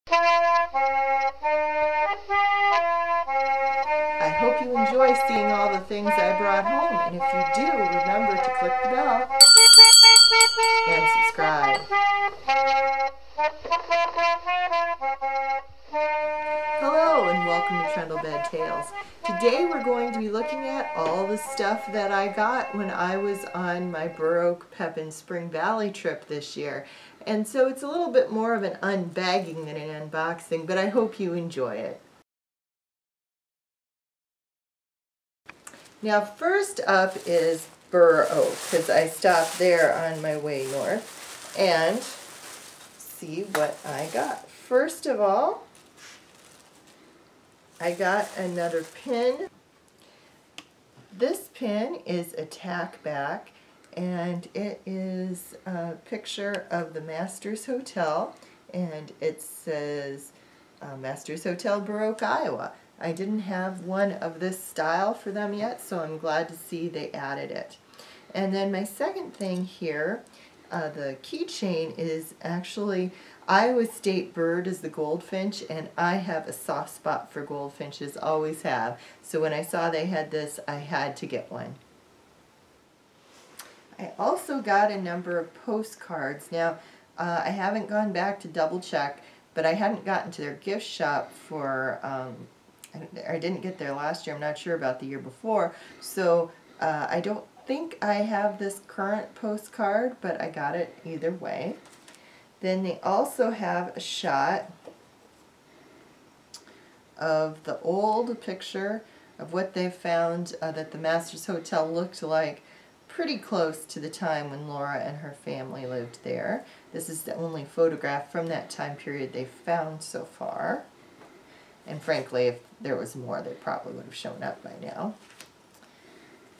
I hope you enjoy seeing all the things I brought home, and if you do, remember to click the bell and subscribe. Hello and welcome to Trundlebed Tales. Today we're going to be looking at all the stuff that I got when I was on my Burr Oak, Pepin Spring Valley trip this year. And so it's a little bit more of an unbagging than an unboxing, but I hope you enjoy it. Now first up is Burr Oak, because I stopped there on my way north, and see what I got. First of all, I got another pin. This pin is a tack back, and it is a picture of the Masters Hotel, and it says Masters Hotel, Burr Oak, Iowa. I didn't have one of this style for them yet, so I'm glad to see they added it. And then my second thing here, the keychain is actually Iowa State bird is the goldfinch, and I have a soft spot for goldfinches, always have. So when I saw they had this, I had to get one. I also got a number of postcards. Now, I haven't gone back to double check, but I hadn't gotten to their gift shop for, I didn't get there last year, I'm not sure about the year before, so I don't think I have this current postcard, but I got it either way. Then they also have a shot of the old picture of what they found that the Masters Hotel looked like pretty close to the time when Laura and her family lived there. This is the only photograph from that time period they've found so far. And frankly, if there was more, they probably would have shown up by now.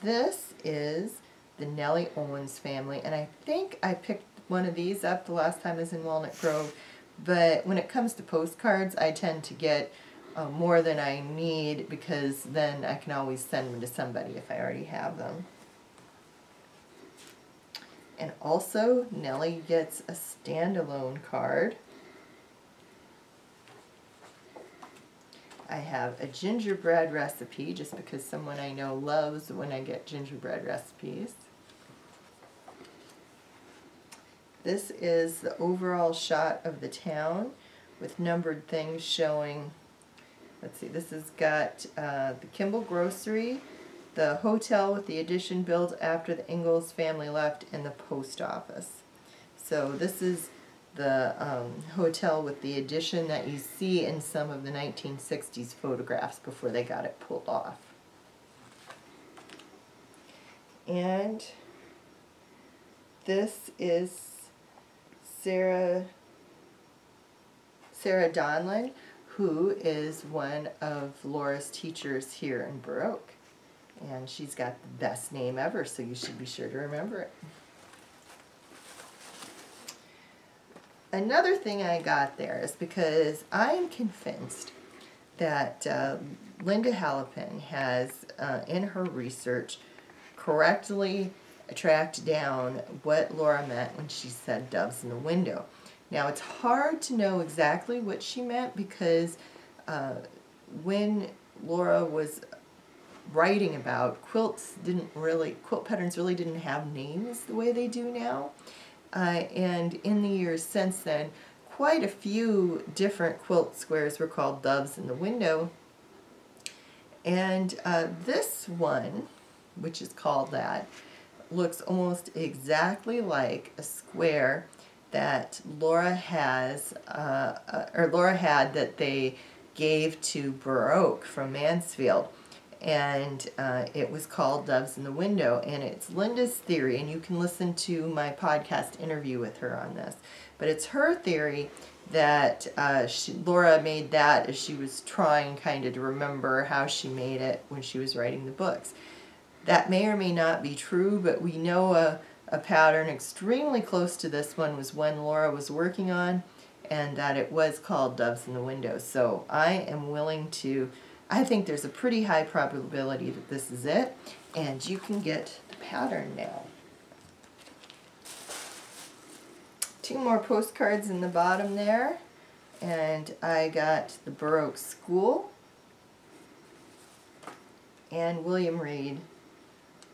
This is the Nellie Owens family, and I think I picked one of these up the last time I was in Walnut Grove, but when it comes to postcards, I tend to get more than I need, because then I can always send them to somebody if I already have them. And also, Nellie gets a standalone card. I have a gingerbread recipe, just because someone I know loves when I get gingerbread recipes. This is the overall shot of the town with numbered things showing, let's see, this has got the Kimball Grocery, the hotel with the addition built after the Ingalls family left, and the post office. So this is the hotel with the addition that you see in some of the 1960s photographs before they got it pulled off. And this is Sarah Donlan, who is one of Laura's teachers here in Burr Oak. And she's got the best name ever, so you should be sure to remember it. Another thing I got there is because I am convinced that Linda Hallepin has, in her research, correctly tracked down what Laura meant when she said doves in the window. Now, it's hard to know exactly what she meant, because when Laura was writing about quilt patterns really didn't have names the way they do now. And in the years since then, quite a few different quilt squares were called doves in the window. And this one, which is called that, looks almost exactly like a square that Laura has, Laura had that they gave to Burr Oak from Mansfield. And it was called Doves in the Window, and it's Linda's theory, and you can listen to my podcast interview with her on this, but it's her theory that Laura made that as she was trying kind of to remember how she made it when she was writing the books. That may or may not be true, but we know a pattern extremely close to this one was one Laura was working on, and that it was called Doves in the Window. So I am willing to, I think there's a pretty high probability that this is it, and you can get the pattern now. 2 more postcards in the bottom there, And I got the Burr Oak School and William Reed,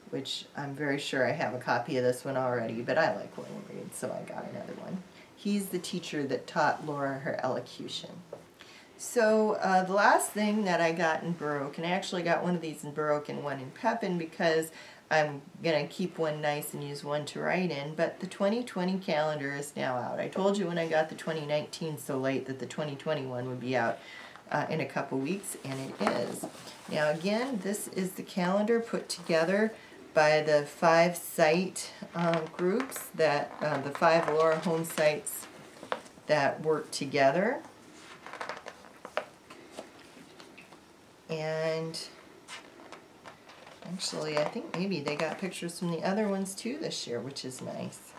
which I'm very sure I have a copy of this one already, but I like William Reed, so I got another one. He's the teacher that taught Laura her elocution. So the last thing that I got in Burr Oak, and I actually got one of these in Burr Oak and one in Pepin because I'm going to keep one nice and use one to write in, but the 2020 calendar is now out. I told you when I got the 2019 so late that the 2021 would be out in a couple weeks, and it is. Now again, this is the calendar put together by the 5 site groups, that the 5 Laura home sites that work together. And actually, I think maybe they got pictures from the other ones too this year, which is nice.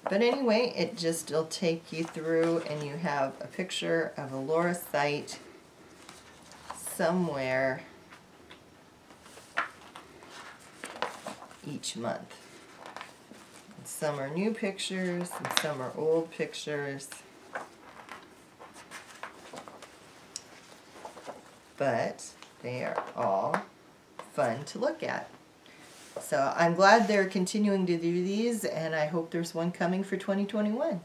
But anyway, it'll take you through, and you have a picture of a Laura site somewhere each month. And some are new pictures, and some are old pictures. But they are all fun to look at. So I'm glad they're continuing to do these, and I hope there's one coming for 2021.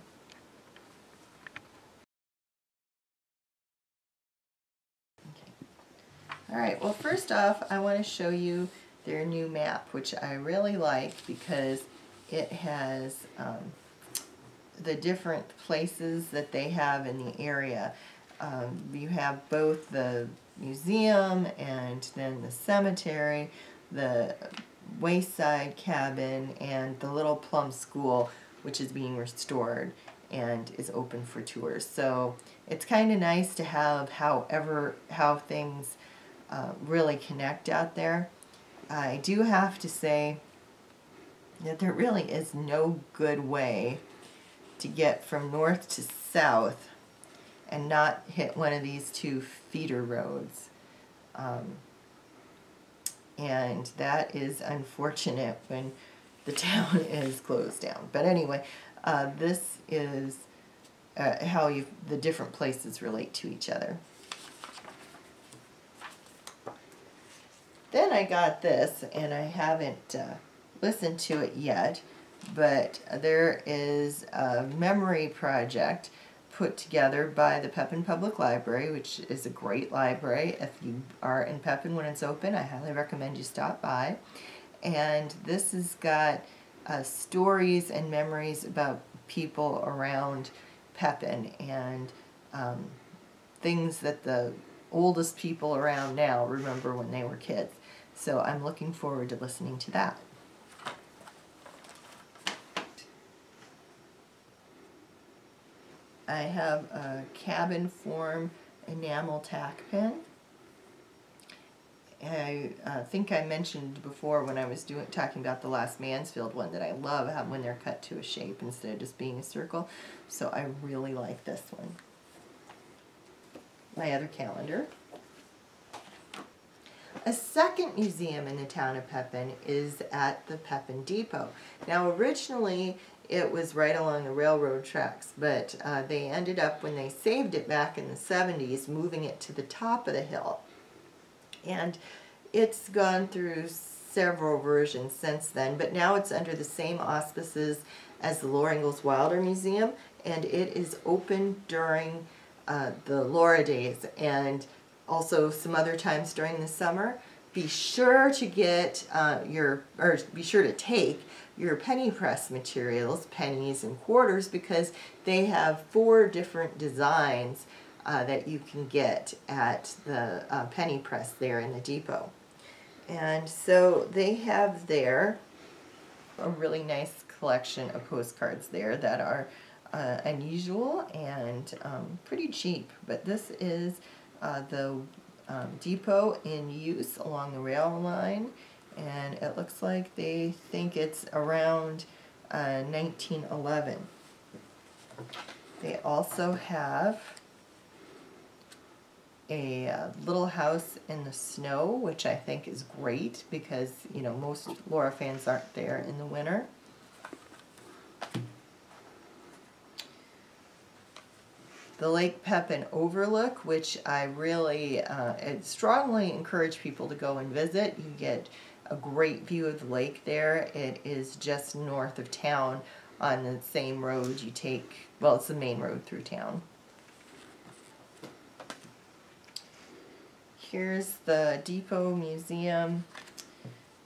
Alright, well first off I want to show you their new map, which I really like because it has the different places that they have in the area. You have both the museum and then the cemetery, the wayside cabin, and the little plum school, which is being restored and is open for tours. So it's kind of nice to have how things really connect out there. I do have to say that there really is no good way to get from north to south and not hit one of these 2 feeder roads. And that is unfortunate when the town is closed down. But anyway, this is how the different places relate to each other. Then I got this, and I haven't listened to it yet, but there is a memory project put together by the Pepin Public Library, which is a great library. If you are in Pepin when it's open, I highly recommend you stop by. And this has got stories and memories about people around Pepin, and things that the oldest people around now remember when they were kids. So I'm looking forward to listening to that. I have a cabin form enamel tack pen. I think I mentioned before when I was talking about the last Mansfield one that I love when they're cut to a shape instead of just being a circle. So I really like this one. My other calendar. A second museum in the town of Pepin is at the Pepin Depot. Now originally it was right along the railroad tracks, but they ended up, when they saved it back in the 70s, moving it to the top of the hill. And it's gone through several versions since then, but now it's under the same auspices as the Laura Ingalls Wilder Museum, and it is open during the Laura days and also some other times during the summer. Be sure to get be sure to take your penny press materials, pennies and quarters, because they have 4 different designs that you can get at the penny press there in the depot. And so they have there a really nice collection of postcards there that are unusual and pretty cheap. But this is the depot in use along the rail line, and it looks like they think it's around 1911. They also have a little house in the snow, which I think is great because, you know, most Laura fans aren't there in the winter. the Lake Pepin overlook, which I really strongly encourage people to go and visit. You get a great view of the lake there. It is just north of town on the same road you take, well, it's the main road through town. Here's the Depot Museum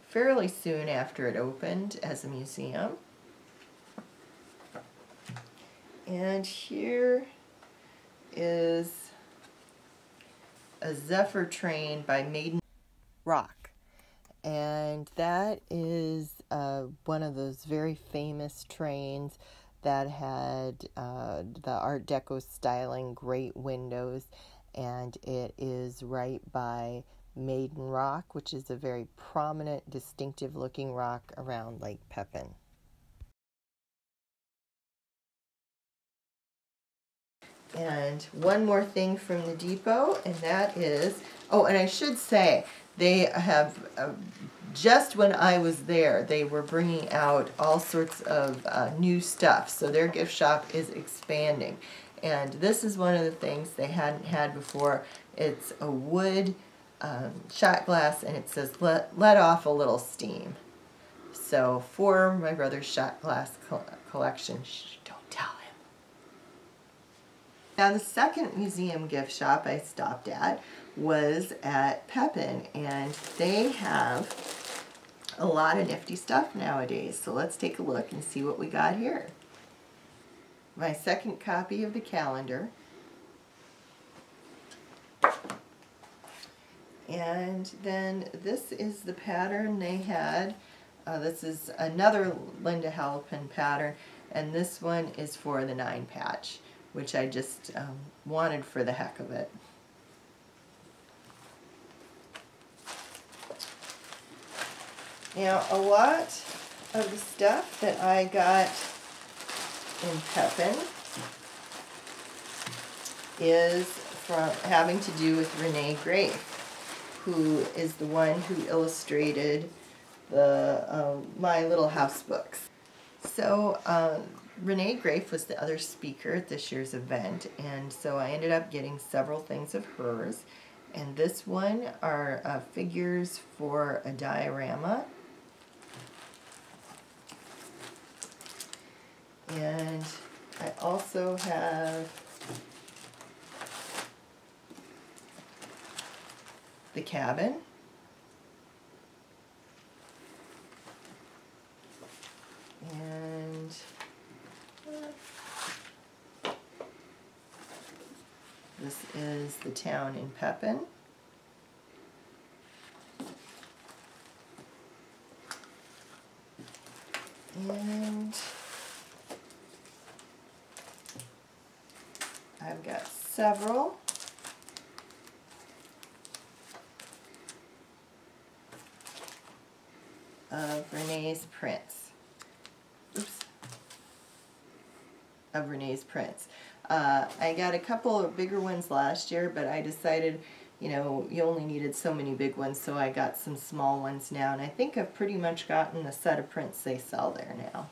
fairly soon after it opened as a museum. And here is a Zephyr train by Maiden Rock. And that is one of those very famous trains that had the Art Deco styling, great windows, and it is right by Maiden Rock, which is a very prominent, distinctive looking rock around Lake Pepin. And one more thing from the depot, and that is, oh, and I should say, they have, just when I was there, they were bringing out all sorts of new stuff. So their gift shop is expanding. And this is one of the things they hadn't had before. It's a wood shot glass, and it says, let off a little steam. So for my brother's shot glass collection, shh, don't tell him. Now the second museum gift shop I stopped at was at Pepin, and they have a lot of nifty stuff nowadays. So let's take a look and see what we got here. My second copy of the calendar. And then this is the pattern they had. This is another Linda Halpin pattern, and this one is for the 9 patch, which I just wanted for the heck of it. Now, a lot of the stuff that I got in Pepin is from having to do with Renee Grafe, who is the one who illustrated the My Little House books. So Renee Grafe was the other speaker at this year's event, and so I ended up getting several things of hers. And this one are figures for a diorama. And I also have the cabin. And this is the town in Pepin. And I've got several. Of Renee's prints. Oops. Of Renee's prints. I got a couple of bigger ones last year, but I decided, you know, you only needed so many big ones, so I got some small ones now, and I think I've pretty much gotten the set of prints they sell there now.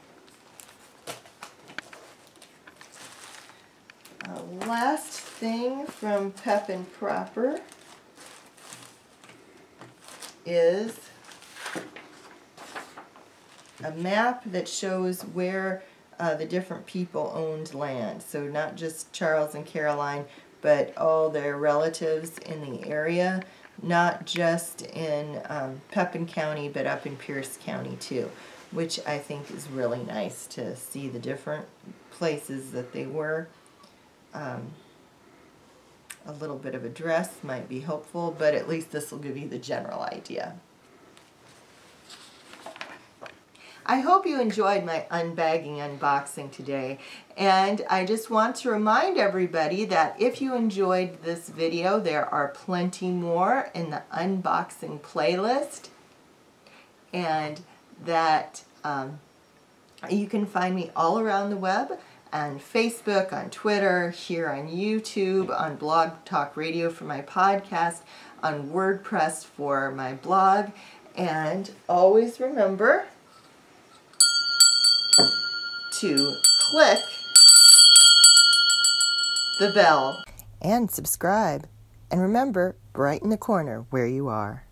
Last thing from Pepin proper is a map that shows where the different people owned land. So not just Charles and Caroline, but all their relatives in the area, not just in Pepin County, but up in Pierce County too, which I think is really nice to see the different places that they were. A little bit of address might be helpful, but at least this will give you the general idea. I hope you enjoyed my unbagging unboxing today, and I just want to remind everybody that if you enjoyed this video, there are plenty more in the unboxing playlist, and that you can find me all around the web, on Facebook, on Twitter, here on YouTube, on Blog Talk Radio for my podcast, on WordPress for my blog, and always remember to click the bell, and subscribe. And remember, brighten the corner where you are.